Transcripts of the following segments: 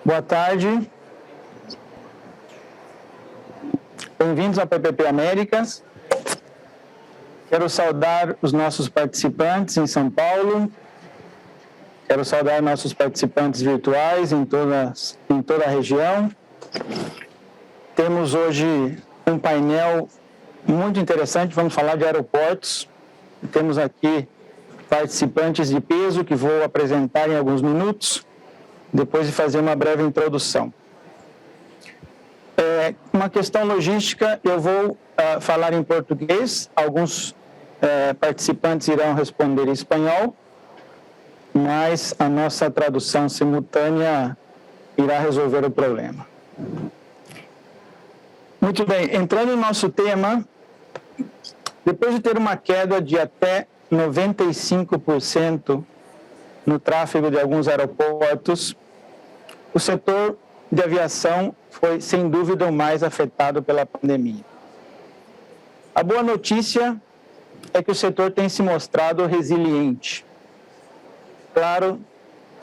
Boa tarde. Bem-vindos ao PPP Américas. Quero saudar os nossos participantes em São Paulo. Quero saudar nossos participantes virtuais em toda a região. Temos hoje um painel muito interessante, vamos falar de aeroportos. Temos aqui participantes de peso que vou apresentar em alguns minutos, depois de fazer uma breve introdução. Uma questão logística, eu vou falar em português, alguns participantes irão responder em espanhol, mas a nossa tradução simultânea irá resolver o problema. Muito bem, entrando no nosso tema, depois de ter uma queda de até 95% no tráfego de alguns aeroportos, o setor de aviação foi, sem dúvida, o mais afetado pela pandemia. A boa notícia é que o setor tem se mostrado resiliente. Claro,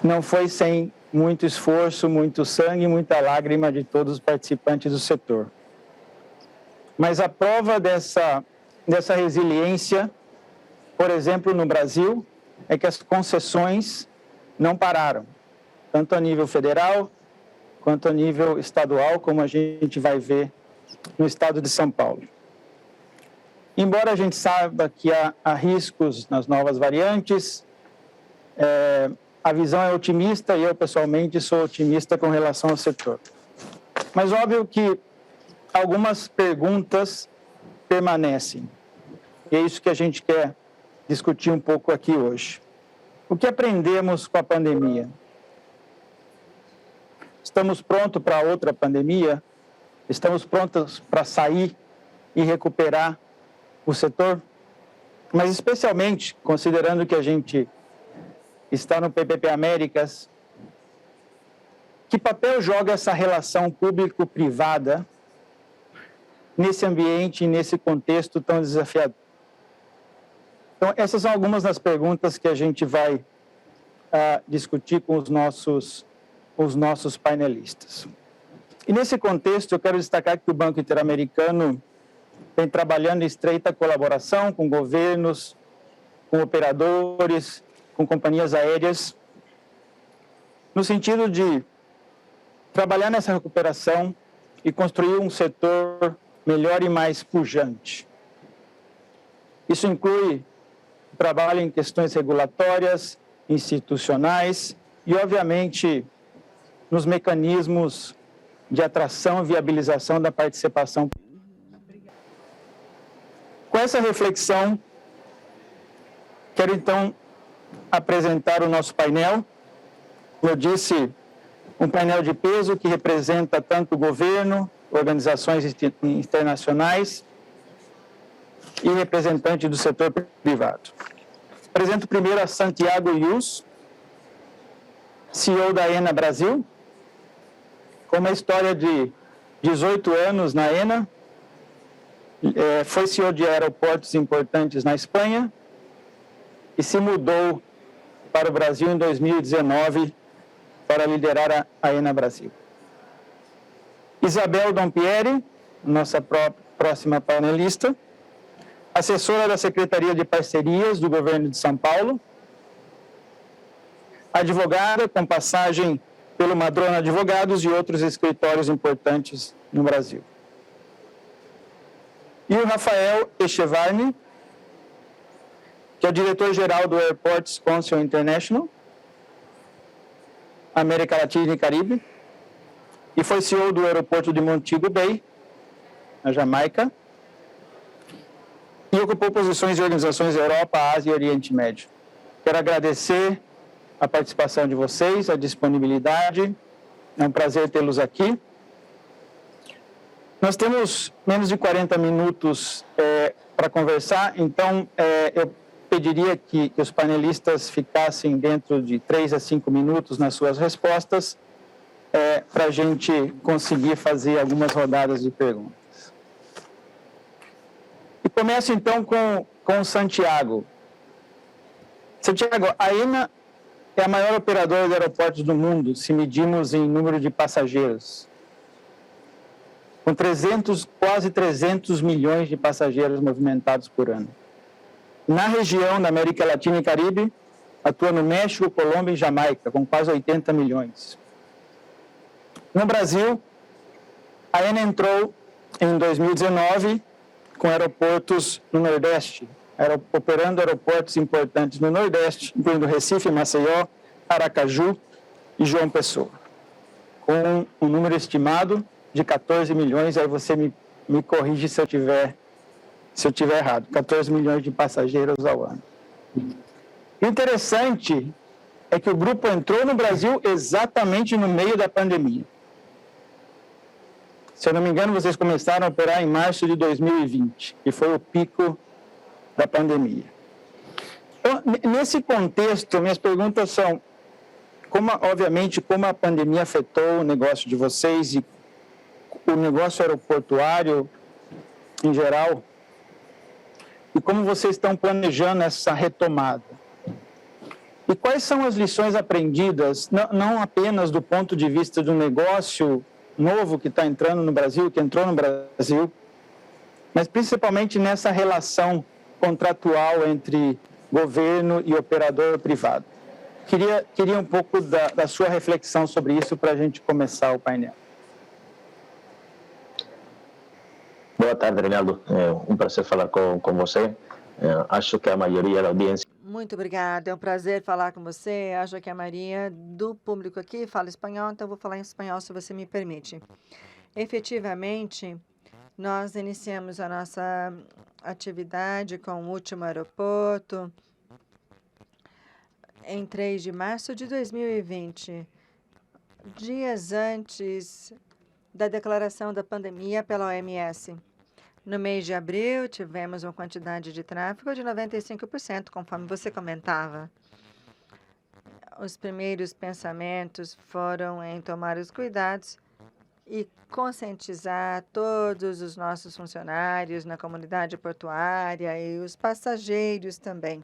não foi sem muito esforço, muito sangue, muita lágrima de todos os participantes do setor. Mas a prova dessa resiliência, por exemplo, no Brasil, é que as concessões não pararam, tanto a nível federal quanto a nível estadual, como a gente vai ver no estado de São Paulo. Embora a gente saiba que há riscos nas novas variantes, a visão é otimista e eu, pessoalmente, sou otimista com relação ao setor. Mas óbvio que algumas perguntas permanecem. E é isso que a gente quer discutir um pouco aqui hoje. O que aprendemos com a pandemia? Estamos prontos para outra pandemia? Estamos prontos para sair e recuperar o setor? Mas especialmente, considerando que a gente está no PPP Américas, que papel joga essa relação público-privada nesse ambiente e nesse contexto tão desafiador? Então, essas são algumas das perguntas que a gente vai discutir com os nossos painelistas. E nesse contexto, eu quero destacar que o Banco Interamericano vem trabalhando em estreita colaboração com governos, com operadores, com companhias aéreas, no sentido de trabalhar nessa recuperação e construir um setor melhor e mais pujante. Isso inclui trabalho em questões regulatórias, institucionais e, obviamente, nos mecanismos de atração e viabilização da participação. Com essa reflexão, quero então apresentar o nosso painel. Como eu disse, um painel de peso que representa tanto o governo, organizações internacionais e representante do setor privado. Apresento primeiro a Santiago Yus, CEO da AENA Brasil, com uma história de 18 anos na AENA, foi CEO de aeroportos importantes na Espanha e se mudou para o Brasil em 2019 para liderar a AENA Brasil. Isabel Dompieri, nossa próxima panelista, assessora da Secretaria de Parcerias do Governo de São Paulo, advogada com passagem pelo Madrona Advogados e outros escritórios importantes no Brasil. E o Rafael Echevarne, que é o diretor-geral do Airports Council International, América Latina e Caribe, e foi CEO do aeroporto de Montego Bay, na Jamaica, e ocupou posições de organizações da Europa, Ásia e Oriente Médio. Quero agradecer a participação de vocês, a disponibilidade, é um prazer tê-los aqui. Nós temos menos de 40 minutos para conversar, então eu pediria que os panelistas ficassem dentro de 3 a 5 minutos nas suas respostas, para a gente conseguir fazer algumas rodadas de perguntas. E começo então com o Santiago. Santiago, a AENA é a maior operadora de aeroportos do mundo, se medirmos em número de passageiros, com quase 300 milhões de passageiros movimentados por ano. Na região da América Latina e Caribe, atua no México, Colômbia e Jamaica, com quase 80 milhões. No Brasil, a ANA entrou em 2019 com aeroportos no Nordeste, operando aeroportos importantes no Nordeste, incluindo Recife, Maceió, Aracaju e João Pessoa, com um número estimado de 14 milhões, aí você me corrige se eu tiver errado, 14 milhões de passageiros ao ano. O interessante é que o grupo entrou no Brasil exatamente no meio da pandemia. Se eu não me engano, vocês começaram a operar em março de 2020, que foi o pico da pandemia. Então, nesse contexto, minhas perguntas são, obviamente, como a pandemia afetou o negócio de vocês e o negócio aeroportuário em geral, e como vocês estão planejando essa retomada. E quais são as lições aprendidas, não apenas do ponto de vista do negócio novo que está entrando no Brasil, que entrou no Brasil, mas principalmente nessa relação contratual entre governo e operador privado. Queria um pouco da sua reflexão sobre isso para a gente começar o painel. Boa tarde, Reinaldo. É um prazer falar com você. Acho que a maioria da audiência... Muito obrigada, é um prazer falar com você. Acho que a maioria do público aqui fala espanhol, então eu vou falar em espanhol, se você me permite. Efetivamente, nós iniciamos a nossa atividade com o último aeroporto em 3 de março de 2020, dias antes da declaração da pandemia pela OMS. No mês de abril, tivemos uma quantidade de tráfego de 95%, conforme você comentava. Os primeiros pensamentos foram em tomar os cuidados e conscientizar todos os nossos funcionários na comunidade portuária e os passageiros também.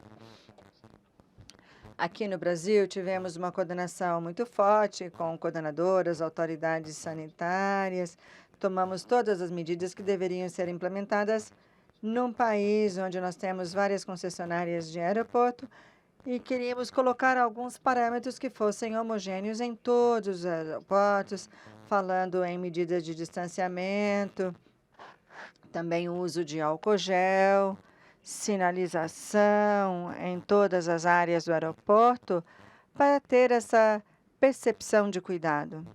Aqui no Brasil, tivemos uma coordenação muito forte com coordenadoras, autoridades sanitárias. Tomamos todas as medidas que deveriam ser implementadas num país onde nós temos várias concessionárias de aeroporto e queríamos colocar alguns parâmetros que fossem homogêneos em todos os aeroportos, falando em medidas de distanciamento, também o uso de álcool gel, sinalização em todas as áreas do aeroporto, para ter essa percepção de cuidado.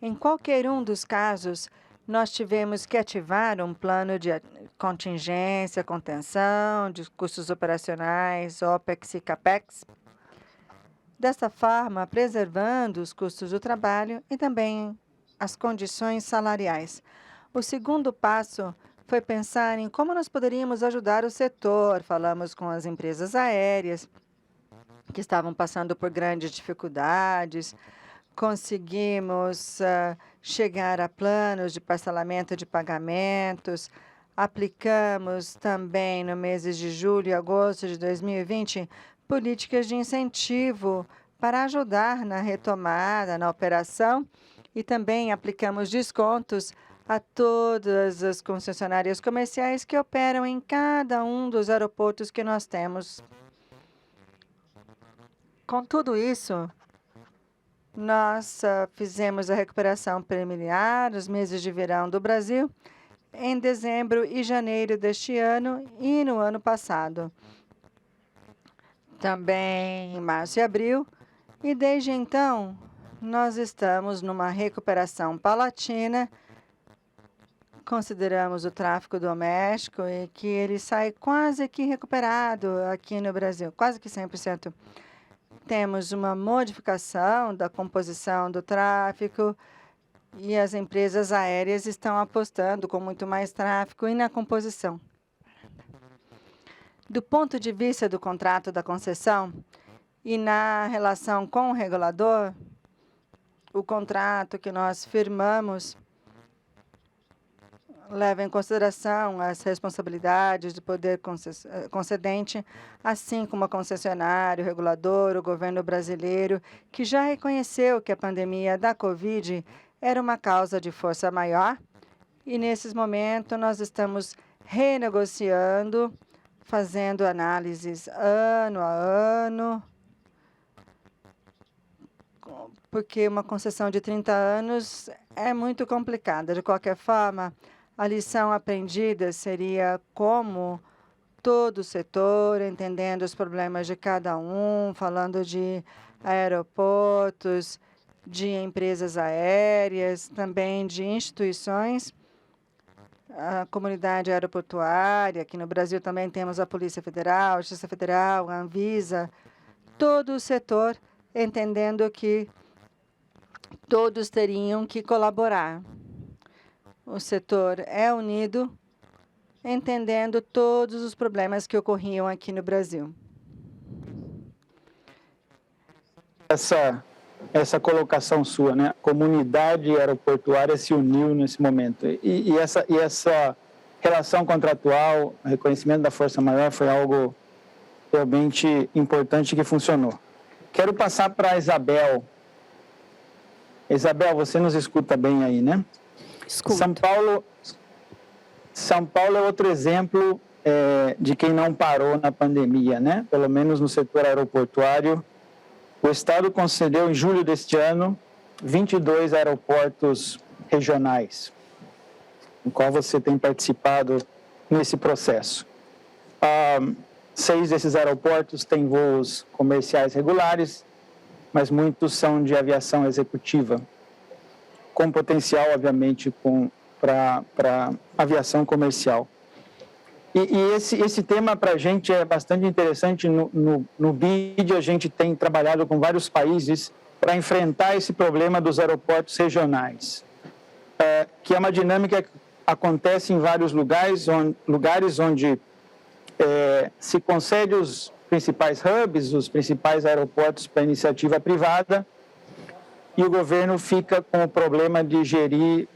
Em qualquer um dos casos, nós tivemos que ativar um plano de contingência, contenção, de custos operacionais, OPEX e CAPEX, dessa forma preservando os custos do trabalho e também as condições salariais. O segundo passo foi pensar em como nós poderíamos ajudar o setor. Falamos com as empresas aéreas, que estavam passando por grandes dificuldades. Conseguimos chegar a planos de parcelamento de pagamentos. Aplicamos também, no meses de julho e agosto de 2020, políticas de incentivo para ajudar na retomada, na operação, e também aplicamos descontos a todas as concessionárias comerciais que operam em cada um dos aeroportos que nós temos. Com tudo isso, nós fizemos a recuperação preliminar nos meses de verão do Brasil em dezembro e janeiro deste ano e no ano passado. Também em março e abril. E desde então, nós estamos numa recuperação paulatina. Consideramos o tráfego doméstico e que ele sai quase que recuperado aqui no Brasil, quase que 100%. Temos uma modificação da composição do tráfego e as empresas aéreas estão apostando com muito mais tráfego e na composição. Do ponto de vista do contrato da concessão e na relação com o regulador, o contrato que nós firmamos leva em consideração as responsabilidades do poder concedente, assim como a concessionária, o regulador, o governo brasileiro, que já reconheceu que a pandemia da Covid era uma causa de força maior. E, nesses momentos, nós estamos renegociando, fazendo análises ano a ano, porque uma concessão de 30 anos é muito complicada. De qualquer forma, a lição aprendida seria como todo o setor, entendendo os problemas de cada um, falando de aeroportos, de empresas aéreas, também de instituições, a comunidade aeroportuária. Aqui no Brasil também temos a Polícia Federal, a Justiça Federal, a Anvisa, todo o setor entendendo que todos teriam que colaborar. O setor é unido, entendendo todos os problemas que ocorriam aqui no Brasil. Essa colocação sua, né? A comunidade aeroportuária se uniu nesse momento. E essa relação contratual, reconhecimento da força maior, foi algo realmente importante que funcionou. Quero passar para a Isabel. Isabel, você nos escuta bem aí, né? Escuto. São Paulo é outro exemplo de quem não parou na pandemia, né? Pelo menos no setor aeroportuário. O Estado concedeu, em julho deste ano, 22 aeroportos regionais, no qual você tem participado nesse processo. 6 desses aeroportos têm voos comerciais regulares, mas muitos são de aviação executiva, com potencial, obviamente, para aviação comercial. E esse tema, para a gente, é bastante interessante. No BID, a gente tem trabalhado com vários países para enfrentar esse problema dos aeroportos regionais, que é uma dinâmica que acontece em vários lugares onde se concede os principais hubs, os principais aeroportos para iniciativa privada, e o governo fica com o problema de gerir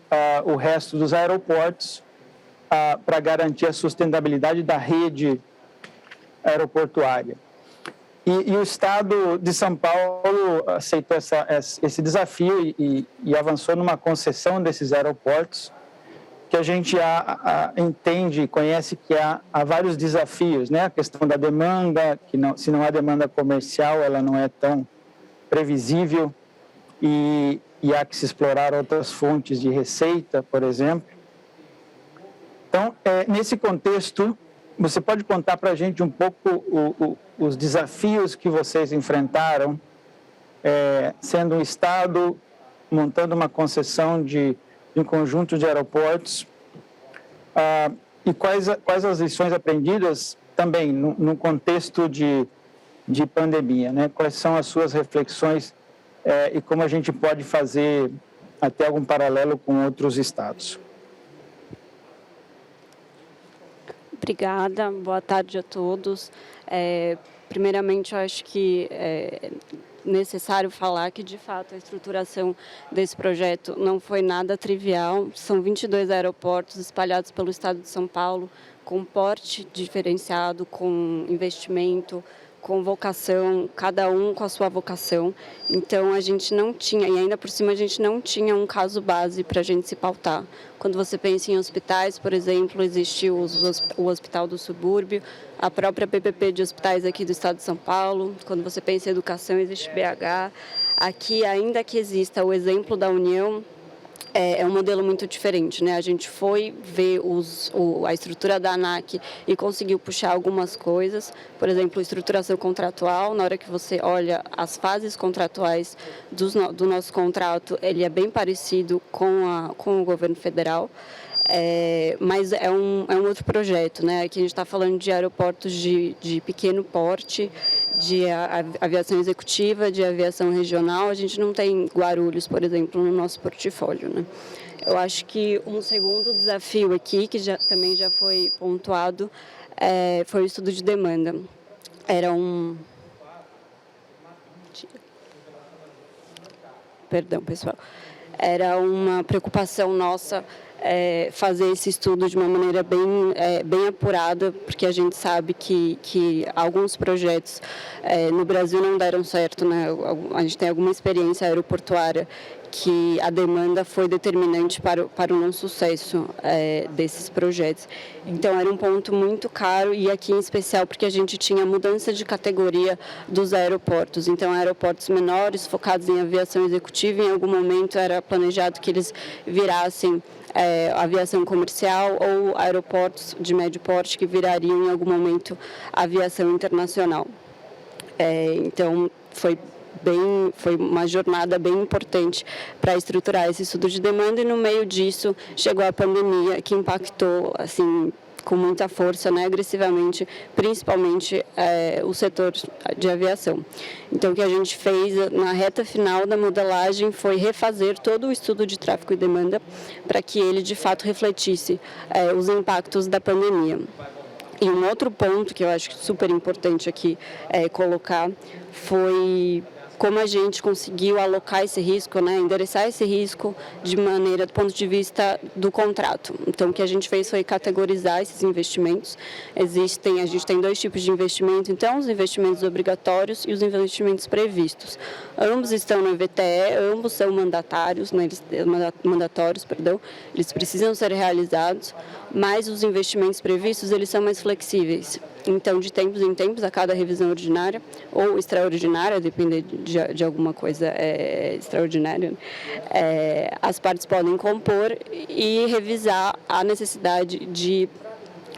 o resto dos aeroportos para garantir a sustentabilidade da rede aeroportuária. E o Estado de São Paulo aceitou esse desafio e avançou numa concessão desses aeroportos, que a gente entende e conhece que há vários desafios, né? A questão da demanda, que se não há demanda comercial, ela não é tão previsível, e há que se explorar outras fontes de receita, por exemplo. Então, nesse contexto, você pode contar para a gente um pouco os desafios que vocês enfrentaram, sendo um Estado, montando uma concessão de um conjunto de aeroportos, e quais as lições aprendidas também no contexto de pandemia, né? Quais são as suas reflexões e como a gente pode fazer até algum paralelo com outros estados? Obrigada, boa tarde a todos. Primeiramente, eu acho que é necessário falar que, de fato, a estruturação desse projeto não foi nada trivial. São 22 aeroportos espalhados pelo estado de São Paulo, com porte diferenciado, com investimento, com vocação, cada um com a sua vocação. Então, a gente não tinha, e ainda por cima, a gente não tinha um caso base para a gente se pautar. Quando você pensa em hospitais, por exemplo, existiu o Hospital do Subúrbio, a própria PPP de hospitais aqui do estado de São Paulo. Quando você pensa em educação, existe BH. Aqui, ainda que exista o exemplo da União, é um modelo muito diferente, né? A gente foi ver a estrutura da ANAC e conseguiu puxar algumas coisas, por exemplo, estruturação contratual. Na hora que você olha as fases contratuais do nosso contrato, ele é bem parecido com o governo federal. Mas é um outro projeto, né? Aqui a gente está falando de aeroportos de pequeno porte, de aviação executiva, de aviação regional. A gente não tem Guarulhos, por exemplo, no nosso portfólio, né? Eu acho que um segundo desafio aqui, que também já foi pontuado, foi o estudo de demanda. Perdão, pessoal. Era uma preocupação nossa fazer esse estudo de uma maneira bem apurada, porque a gente sabe que alguns projetos no Brasil não deram certo, né? A gente tem alguma experiência aeroportuária que a demanda foi determinante para o não sucesso desses projetos. Então, era um ponto muito caro, e aqui em especial porque a gente tinha mudança de categoria dos aeroportos. Então, aeroportos menores, focados em aviação executiva, em algum momento era planejado que eles virassem aviação comercial, ou aeroportos de médio porte que virariam em algum momento aviação internacional. Então, foi uma jornada bem importante para estruturar esse estudo de demanda, e no meio disso chegou a pandemia, que impactou assim com muita força, né, agressivamente, principalmente o setor de aviação. Então, o que a gente fez na reta final da modelagem foi refazer todo o estudo de tráfego e demanda para que ele, de fato, refletisse os impactos da pandemia. E um outro ponto que eu acho super importante aqui colocar foi como a gente conseguiu alocar esse risco, né, endereçar esse risco de maneira, do ponto de vista do contrato. Então, o que a gente fez foi categorizar esses investimentos. A gente tem dois tipos de investimento, então, os investimentos obrigatórios e os investimentos previstos. Ambos estão no EVTE, ambos são mandatórios, eles precisam ser realizados, mas os investimentos previstos, eles são mais flexíveis. Então, de tempos em tempos, a cada revisão ordinária ou extraordinária, depende de alguma coisa extraordinária, as partes podem compor e revisar a necessidade de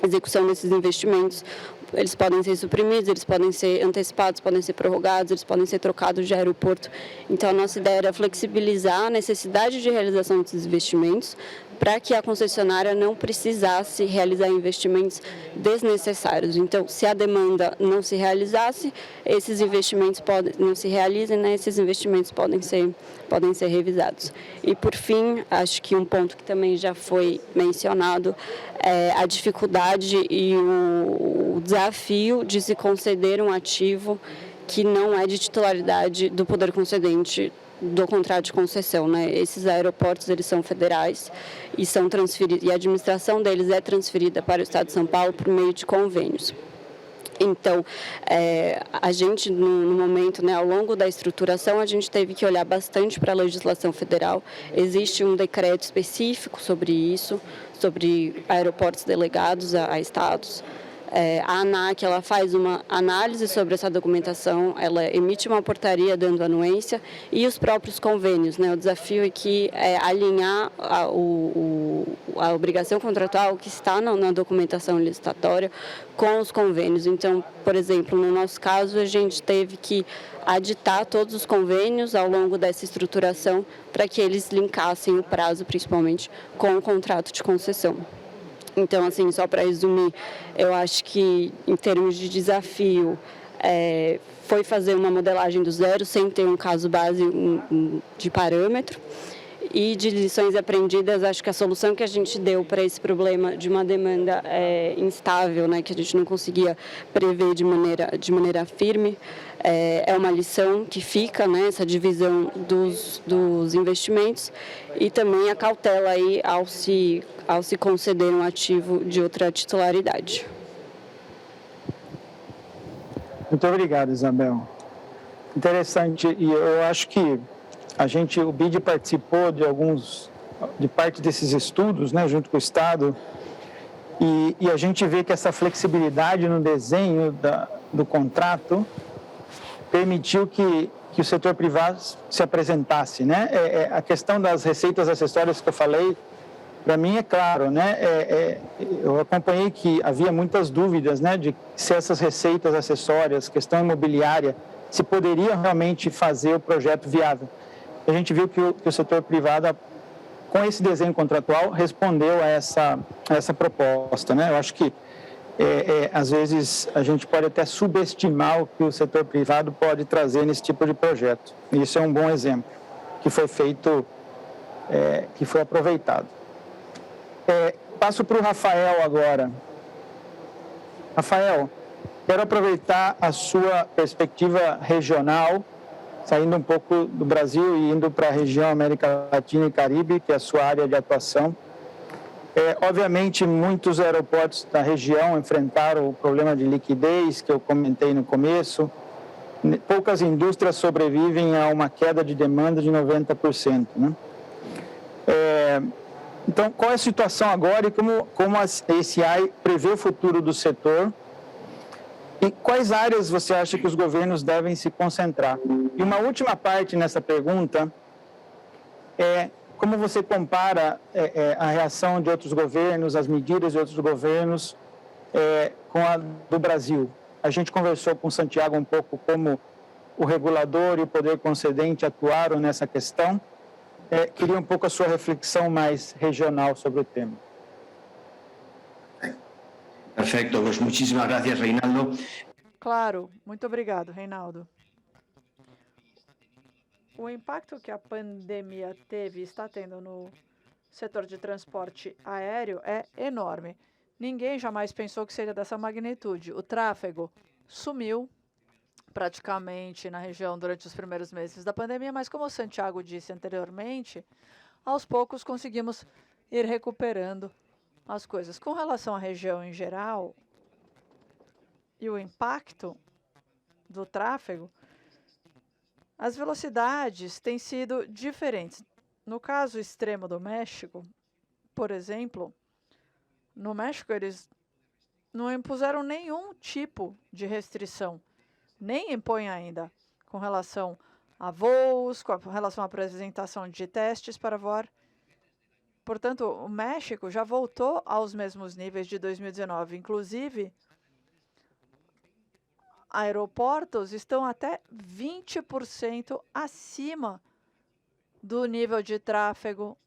execução desses investimentos. Eles podem ser suprimidos, eles podem ser antecipados, podem ser prorrogados, eles podem ser trocados de aeroporto. Então, a nossa ideia era flexibilizar a necessidade de realização desses investimentos para que a concessionária não precisasse realizar investimentos desnecessários. Então, se a demanda não se realizasse, esses investimentos não se realizem, né? Esses investimentos podem ser revisados. E, por fim, acho que um ponto que também já foi mencionado é a dificuldade e o desafio de se conceder um ativo que não é de titularidade do poder concedente do contrato de concessão, né? Esses aeroportos, eles são federais e são transferidos, e a administração deles é transferida para o Estado de São Paulo por meio de convênios. Então, a gente, no momento, né, ao longo da estruturação, a gente teve que olhar bastante para a legislação federal. Existe um decreto específico sobre isso, sobre aeroportos delegados a estados. A ANAC, ela faz uma análise sobre essa documentação, ela emite uma portaria dando anuência, e os próprios convênios, né? O desafio aqui é alinhar a obrigação contratual que está na documentação licitatória com os convênios. Então, por exemplo, no nosso caso, a gente teve que aditar todos os convênios ao longo dessa estruturação para que eles linkassem o prazo, principalmente, com o contrato de concessão. Então, assim, só para resumir, eu acho que, em termos de desafio, foi fazer uma modelagem do zero, sem ter um caso base de parâmetro. E de lições aprendidas, acho que a solução que a gente deu para esse problema de uma demanda instável, né, que a gente não conseguia prever de maneira firme, é uma lição que fica, né, essa divisão dos investimentos, e também a cautela aí ao se conceder um ativo de outra titularidade. Muito obrigado, Isabel. Interessante, e eu acho que o BID participou de parte desses estudos, né, junto com o Estado, e a gente vê que essa flexibilidade no desenho do contrato permitiu que o setor privado se apresentasse, né? A questão das receitas acessórias que eu falei, para mim é claro, né? Eu acompanhei que havia muitas dúvidas, né, de se essas receitas acessórias, questão imobiliária, se poderiam realmente fazer o projeto viável. A gente viu que o setor privado, com esse desenho contratual, respondeu a essa proposta, né? Eu acho que, às vezes, a gente pode até subestimar o que o setor privado pode trazer nesse tipo de projeto. E isso é um bom exemplo, que foi feito, que foi aproveitado. Passo para o Rafael agora. Rafael, quero aproveitar a sua perspectiva regional, saindo um pouco do Brasil e indo para a região América Latina e Caribe, que é a sua área de atuação. Obviamente, muitos aeroportos da região enfrentaram o problema de liquidez que eu comentei no começo. Poucas indústrias sobrevivem a uma queda de demanda de 90%, né? Então, qual é a situação agora e como a ACI prevê o futuro do setor? E quais áreas você acha que os governos devem se concentrar? E uma última parte nessa pergunta é como você compara a reação de outros governos, as medidas de outros governos com a do Brasil? A gente conversou com o Santiago um pouco como o regulador e o poder concedente atuaram nessa questão. Queria um pouco a sua reflexão mais regional sobre o tema. Perfecto, pues muchísimas gracias, Reinaldo. Claro, muito obrigado, Reinaldo. O impacto que a pandemia teve e está tendo no setor de transporte aéreo é enorme. Ninguém jamais pensou que seria dessa magnitude. O tráfego sumiu praticamente na região durante os primeiros meses da pandemia, mas como o Santiago disse anteriormente, aos poucos conseguimos ir recuperando as coisas. Com relação à região em geral e o impacto do tráfego, as velocidades têm sido diferentes. No caso extremo do México, por exemplo, no México eles não impuseram nenhum tipo de restrição, nem impõem ainda, com relação a voos, com relação à apresentação de testes para voar. Portanto, o México já voltou aos mesmos níveis de 2019. Inclusive, aeroportos estão até 20% acima do nível de tráfego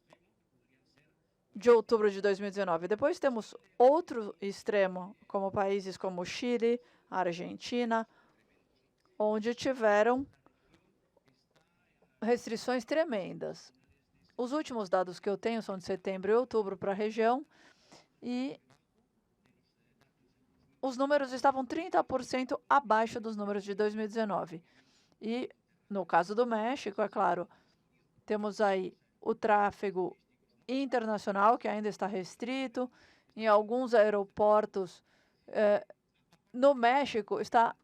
de outubro de 2019. Depois temos outro extremo, como países como Chile, Argentina, onde tiveram restrições tremendas. Os últimos dados que eu tenho são de setembro e outubro para a região e os números estavam 30% abaixo dos números de 2019. E, no caso do México, é claro, temos aí o tráfego internacional, que ainda está restrito. Em alguns aeroportos no México está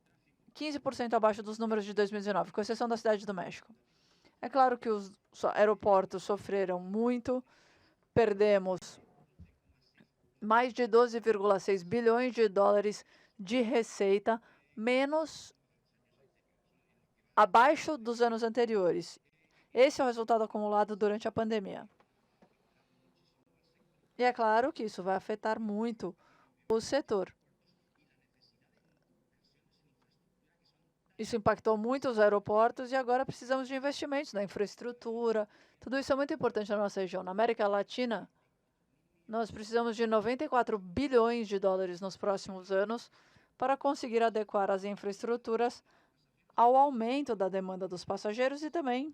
15% abaixo dos números de 2019, com exceção da Cidade do México. É claro que os aeroportos sofreram muito, perdemos mais de 12,6 bilhões de dólares de receita, menos abaixo dos anos anteriores. Esse é o resultado acumulado durante a pandemia. E é claro que isso vai afetar muito o setor. Isso impactou muito os aeroportos e agora precisamos de investimentos na infraestrutura. Tudo isso é muito importante na nossa região. Na América Latina, nós precisamos de 94 bilhões de dólares nos próximos anos para conseguir adequar as infraestruturas ao aumento da demanda dos passageiros e também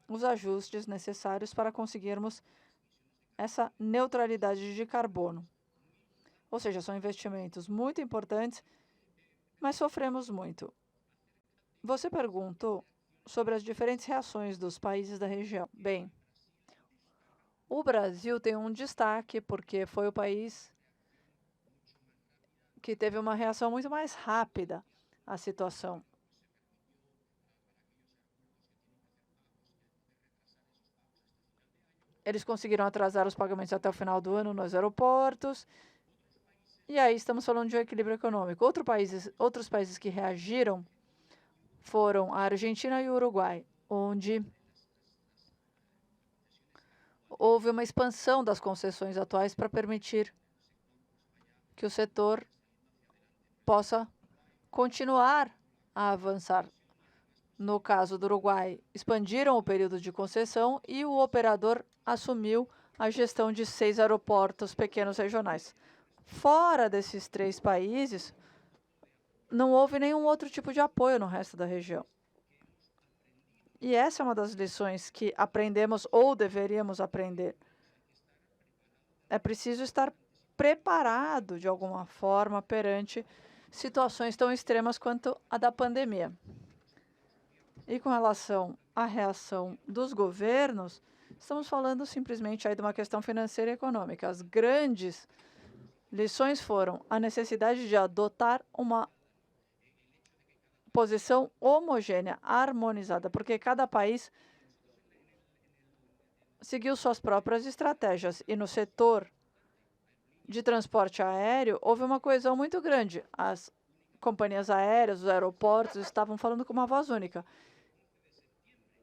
os ajustes necessários para conseguirmos essa neutralidade de carbono. Ou seja, são investimentos muito importantes, mas sofremos muito. Você perguntou sobre as diferentes reações dos países da região. Bem, o Brasil tem um destaque porque foi o país que teve uma reação muito mais rápida à situação. Eles conseguiram atrasar os pagamentos até o final do ano nos aeroportos. E aí estamos falando de um equilíbrio econômico. Outros países que reagiram foram a Argentina e o Uruguai, onde houve uma expansão das concessões atuais para permitir que o setor possa continuar a avançar. No caso do Uruguai, expandiram o período de concessão e o operador assumiu a gestão de 6 aeroportos pequenos regionais. Fora desses 3 países, não houve nenhum outro tipo de apoio no resto da região. E essa é uma das lições que aprendemos ou deveríamos aprender. É preciso estar preparado de alguma forma perante situações tão extremas quanto a da pandemia. E com relação à reação dos governos, Estamos falando simplesmente aí de uma questão financeira e econômica. As grandes lições foram a necessidade de adotar uma posição homogênea, harmonizada, porque cada país seguiu suas próprias estratégias. E no setor de transporte aéreo, houve uma coesão muito grande. As companhias aéreas, os aeroportos estavam falando com uma voz única.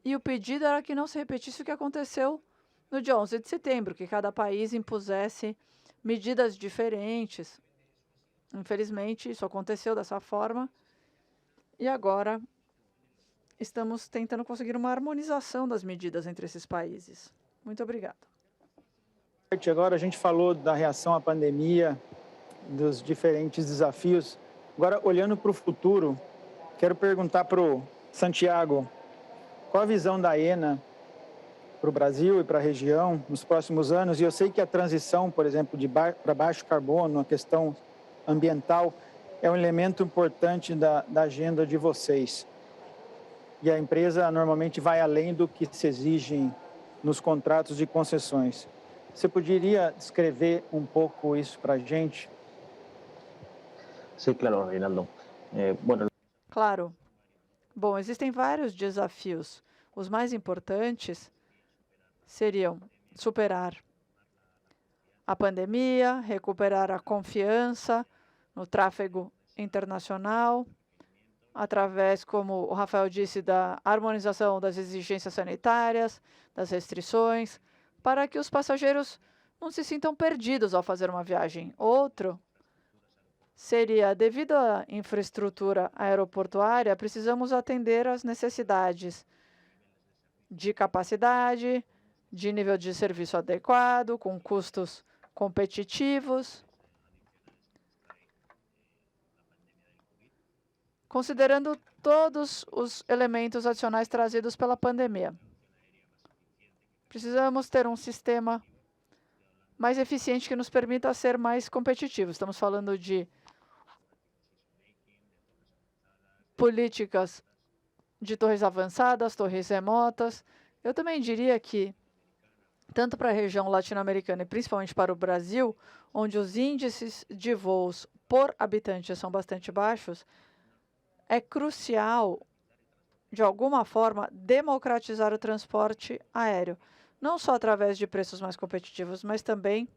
E o pedido era que não se repetisse o que aconteceu no dia 11 de setembro, que cada país impusesse medidas diferentes. Infelizmente, isso aconteceu dessa forma. E agora estamos tentando conseguir uma harmonização das medidas entre esses países. Muito obrigada. Agora a gente falou da reação à pandemia, dos diferentes desafios. Agora, olhando para o futuro, quero perguntar para o Santiago, qual a visão da Aena para o Brasil e para a região nos próximos anos? E eu sei que a transição, por exemplo, para baixo carbono, a questão ambiental, é um elemento importante da agenda de vocês. E a empresa normalmente vai além do que se exige nos contratos de concessões. Você poderia descrever um pouco isso para a gente? Sí, claro, Reinaldo. Bueno, Claro. Bom, existem vários desafios. Os mais importantes seriam superar a pandemia, recuperar a confiança no tráfego internacional, através, como o Rafael disse, da harmonização das exigências sanitárias, das restrições, para que os passageiros não se sintam perdidos ao fazer uma viagem. Outro seria, devido à infraestrutura aeroportuária, precisamos atender às necessidades de capacidade, de nível de serviço adequado, com custos competitivos, considerando todos os elementos adicionais trazidos pela pandemia. Precisamos ter um sistema mais eficiente que nos permita ser mais competitivos. Estamos falando de políticas de torres avançadas, torres remotas. Eu também diria que, tanto para a região latino-americana e principalmente para o Brasil, onde os índices de voos por habitante são bastante baixos, é crucial, de alguma forma, democratizar o transporte aéreo. Não só através de preços mais competitivos, mas também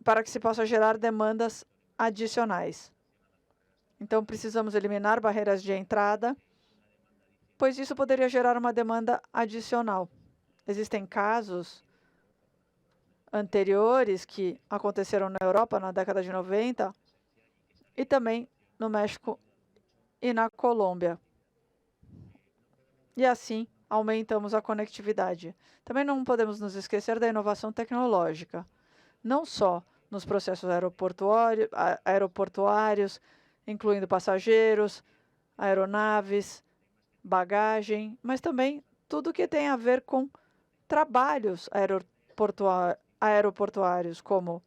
para que se possa gerar demandas adicionais. Então, precisamos eliminar barreiras de entrada, pois isso poderia gerar uma demanda adicional. Existem casos anteriores que aconteceram na Europa na década de 90 e também no México e na Colômbia. E assim, aumentamos a conectividade. Também não podemos nos esquecer da inovação tecnológica, não só nos processos aeroportuários, incluindo passageiros, aeronaves, bagagem, mas também tudo que tem a ver com trabalhos aeroportuários, como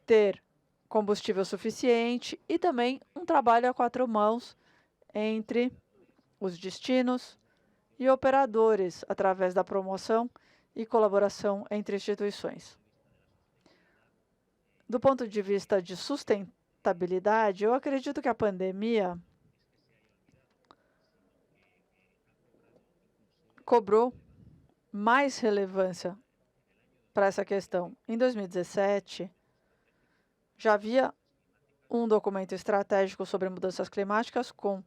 ter combustível suficiente e também um trabalho a quatro mãos entre os destinos e operadores, através da promoção e colaboração entre instituições. Do ponto de vista de sustentabilidade, eu acredito que a pandemia cobrou mais relevância para essa questão. Em 2017, já havia um documento estratégico sobre mudanças climáticas com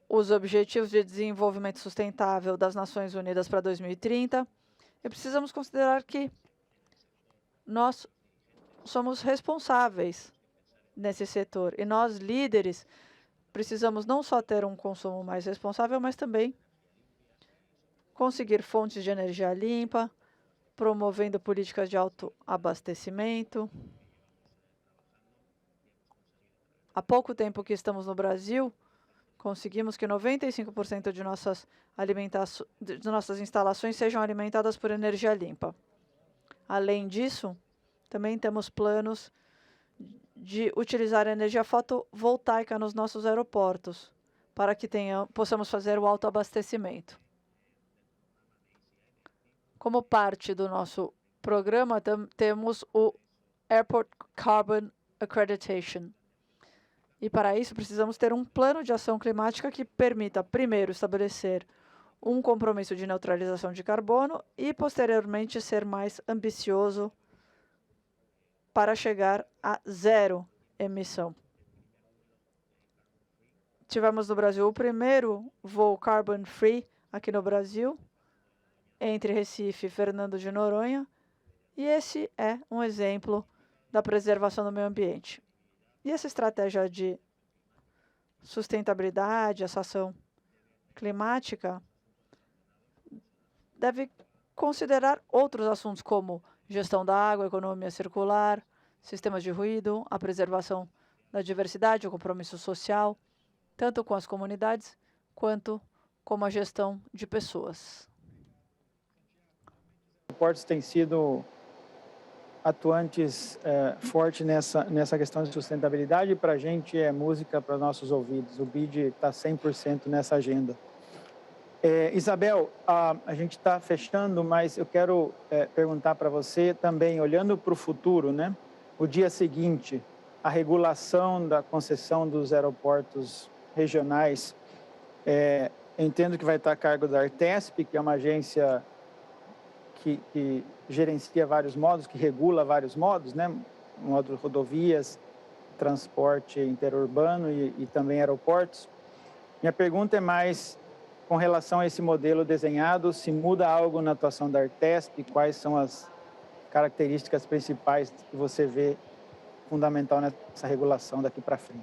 os Objetivos de Desenvolvimento Sustentável das Nações Unidas para 2030, e precisamos considerar que nós somos responsáveis nesse setor. E nós, líderes, precisamos não só ter um consumo mais responsável, mas também conseguir fontes de energia limpa, promovendo políticas de autoabastecimento. Há pouco tempo que estamos no Brasil, conseguimos que 95% de nossas instalações sejam alimentadas por energia limpa. Além disso, também temos planos de utilizar energia fotovoltaica nos nossos aeroportos, para que possamos fazer o autoabastecimento. Como parte do nosso programa, temos o Airport Carbon Accreditation. E para isso precisamos ter um plano de ação climática que permita, primeiro, estabelecer um compromisso de neutralização de carbono e, posteriormente, ser mais ambicioso para chegar a zero emissão. Tivemos no Brasil o primeiro voo carbon free aqui no Brasil, entre Recife e Fernando de Noronha, e esse é um exemplo da preservação do meio ambiente. E essa estratégia de sustentabilidade, essa ação climática, deve considerar outros assuntos como gestão da água, economia circular, sistemas de ruído, a preservação da diversidade, o compromisso social, tanto com as comunidades quanto com a gestão de pessoas. Os aeroportos têm sido atuantes forte nessa questão de sustentabilidade. Para a gente é música para nossos ouvidos. O BID está 100% nessa agenda. Isabel, a gente está fechando, mas eu quero perguntar para você também, olhando para o futuro, né? O dia seguinte, a regulação da concessão dos aeroportos regionais, entendo que vai estar a cargo da Artesp, que é uma agência que gerencia vários modos, que regula vários modos, né? Modo rodovias, transporte interurbano e também aeroportos. Minha pergunta é mais com relação a esse modelo desenhado, se muda algo na atuação da Artesp, quais são as características principais que você vê fundamental nessa regulação daqui para frente?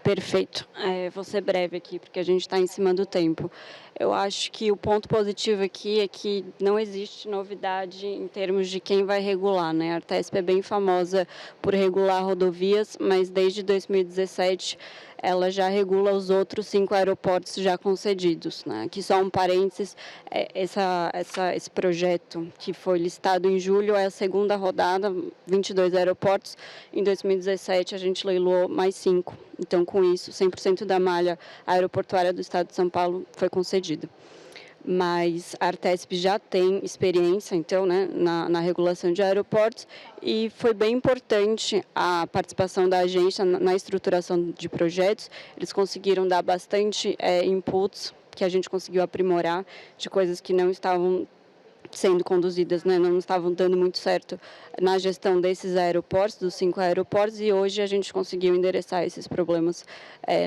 Perfeito. Vou ser breve aqui, porque a gente está em cima do tempo. Eu acho que o ponto positivo aqui é que não existe novidade em termos de quem vai regular, né? A Artesp é bem famosa por regular rodovias, mas desde 2017 ela já regula os outros 5 aeroportos já concedidos, né? Aqui só um parênteses, esse projeto que foi listado em julho é a segunda rodada, 22 aeroportos. Em 2017 a gente leiloou mais 5. Então, com isso, 100% da malha aeroportuária do estado de São Paulo foi concedida. Mas a Artesp já tem experiência, então, né, na regulação de aeroportos, e foi bem importante a participação da agência na estruturação de projetos. Eles conseguiram dar bastante inputs que a gente conseguiu aprimorar de coisas que não estavam sendo conduzidas, né, não estavam dando muito certo na gestão desses aeroportos, dos 5 aeroportos, e hoje a gente conseguiu endereçar esses problemas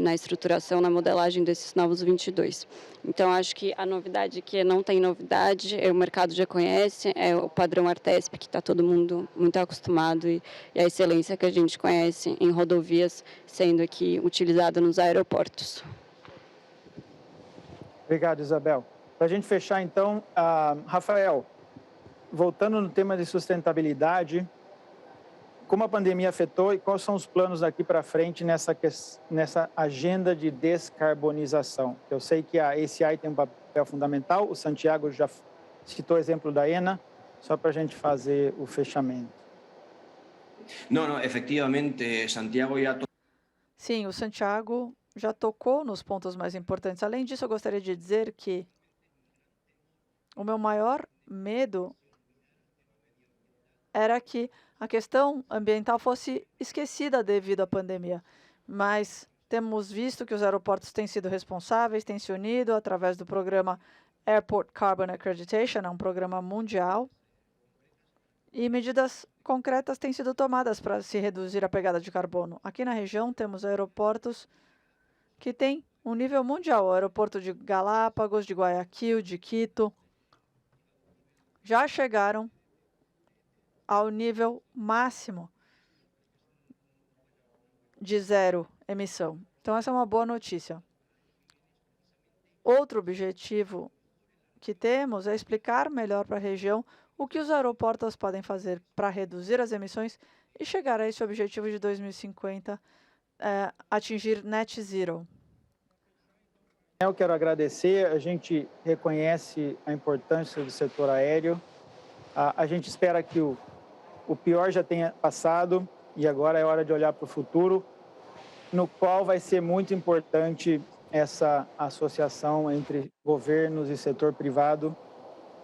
na estruturação, na modelagem desses novos 22. Então, acho que a novidade aqui não tem novidade, o mercado já conhece, é o padrão Artesp, que está todo mundo muito acostumado, e a excelência que a gente conhece em rodovias sendo aqui utilizada nos aeroportos. Obrigado, Isabel. Para a gente fechar, então, Rafael, voltando no tema de sustentabilidade, como a pandemia afetou e quais são os planos daqui para frente nessa agenda de descarbonização? Eu sei que a ACI tem um papel fundamental, o Santiago já citou o exemplo da ENA, só para a gente fazer o fechamento. Não, efectivamente, Santiago já... Sim, o Santiago já tocou nos pontos mais importantes. Além disso, eu gostaria de dizer que o meu maior medo era que a questão ambiental fosse esquecida devido à pandemia. Mas temos visto que os aeroportos têm sido responsáveis, têm se unido através do programa Airport Carbon Accreditation, é um programa mundial, e medidas concretas têm sido tomadas para se reduzir a pegada de carbono. Aqui na região temos aeroportos que têm um nível mundial, o aeroporto de Galápagos, de Guayaquil, de Quito, já chegaram ao nível máximo de zero emissão. Então, essa é uma boa notícia. Outro objetivo que temos é explicar melhor para a região o que os aeroportos podem fazer para reduzir as emissões e chegar a esse objetivo de 2050, atingir net zero. Eu quero agradecer, a gente reconhece a importância do setor aéreo, a gente espera que o pior já tenha passado e agora é hora de olhar para o futuro. no qual vai ser muito importante essa associação entre governos e setor privado,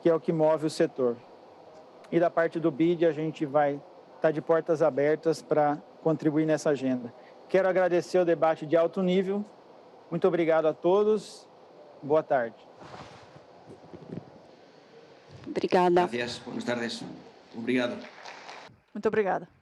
que é o que move o setor. E da parte do BID, a gente vai estar de portas abertas para contribuir nessa agenda. Quero agradecer o debate de alto nível. Muito obrigado a todos. Boa tarde. Obrigada. Gracias, buenas tardes. Obrigado. Muito obrigada.